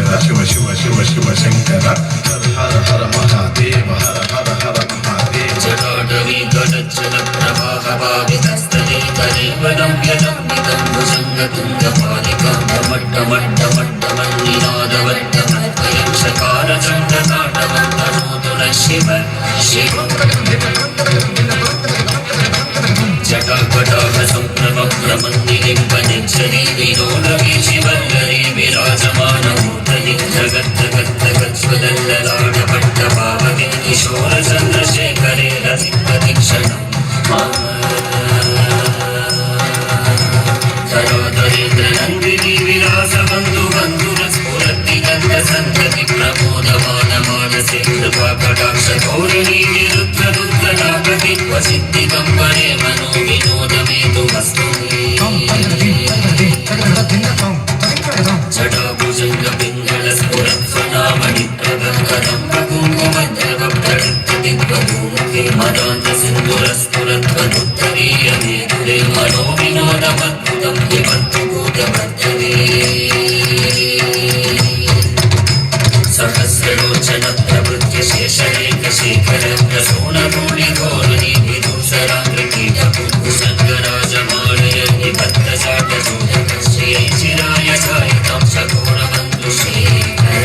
శంకర శివ శివ శివ శివ శంకర హర హర మహాదేవ హర హర హర మహాదేవ జటాటవీ గడచ్చల ప్రవాహ భావితస్తరే కరేవరం యజంబితం భుజంగతుంగ పాలికం డమడ్డమడ్డమడ్డమన్నినాదవడ్డమద్వయం శకార చంద్రకాటవంతనోతుల శివ శివ జటాకటాక సంప్రమప్రమన్నిలింపనిచ్చరి వినోదవీ శివల్లరి విరాజమానమూర్తని జగత్తగత్తగత్స్వదల్లలాటపట్ట పావకి కిశోర చంద్రశేఖరే రతిక్షణం ధరాధరేంద్ర నందిని విలాస బంధు బంధుర స్ఫురతి గంధ సంతతి ప్రమోదమాన మానసే కృపా కటాక్ష గౌరిణీ నిరుద్ధ రుద్ర నాగతి వసిద్ధి కంబరే మనో వినోదమేతు వస్తుని జటాభుజంగ పింగళ స్ఫురత్వనామణి ప్రగంగదంబ కుంకుమద్రవ ప్రడిత్తిద్వధూముఖే మదాంత సింధుర స్ఫురత్వదుత్తరీయ మేధురే మనో వినోదమద్భుతం విభక్తు భూతవర్ధనే సహస్రలోచన ప్రవృత్య శేషరేఖ శేఖర ప్రసూన గోళి ఘోరుని విదూషరాగ్రకీట కుశంగరాజమాలయ నిబద్ధ చాట చూడక శ్రియై చిరాయ సాయితం సఘోర బంధు శేఖర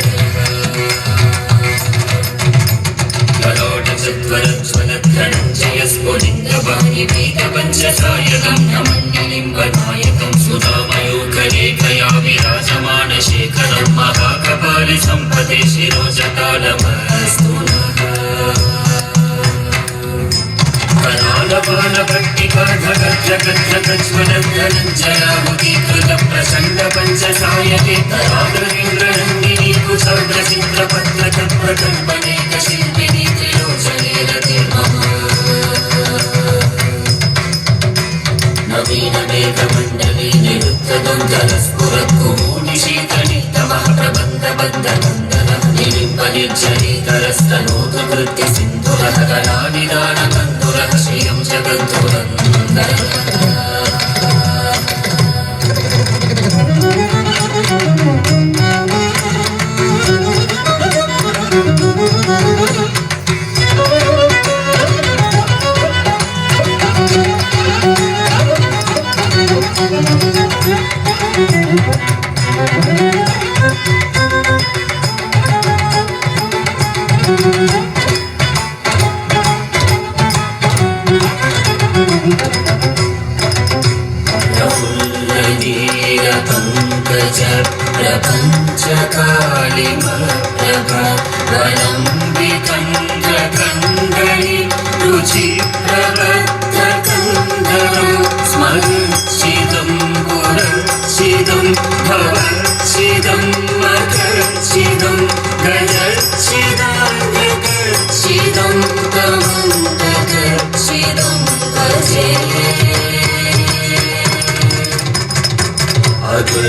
లలాట చత్వరజ్వల ధనంజయ స్ఫులింగవాణి పీత పంచసాయకం నమన్యలింబనాయకం సుధామయోగరేఖయా విరాజమాన శేఖరం మహాకపాలి సంపదే శిరోజతాళమస్తు కరాళపాలపట్టికాఘగజ్జగజ్జగజ్వలంజయాముదీకృత ప్రచండ పంచసాయతే తరాగ్రహేంద్రనందినీ కుశౌద్రచిత్రపత్రక ప్రకల్పనేక శిల్పినీ త్రిలోచనే రతిర్మమ నవీన మేఘమండలీ నిరుద్ధదొంగల స్ఫురత్కుమూని శీతళి తమః ప్రబంధ బంధ నందన నిలింపనిర్జరీకరస్తనోతు కృత్య సింధురః కళానిదాన కందురః శ్రియం జగద్ధురందర పంకజ ప్రపంచకాళిమప్రభ వలంబికంగకంగళి రుచి ప్రబద్ధకంగళం స్మర్షితం పురర్షితం భవర్షితం మకర్షితం గజర్షిదాగర్షితం తమంతకర్షితం భజే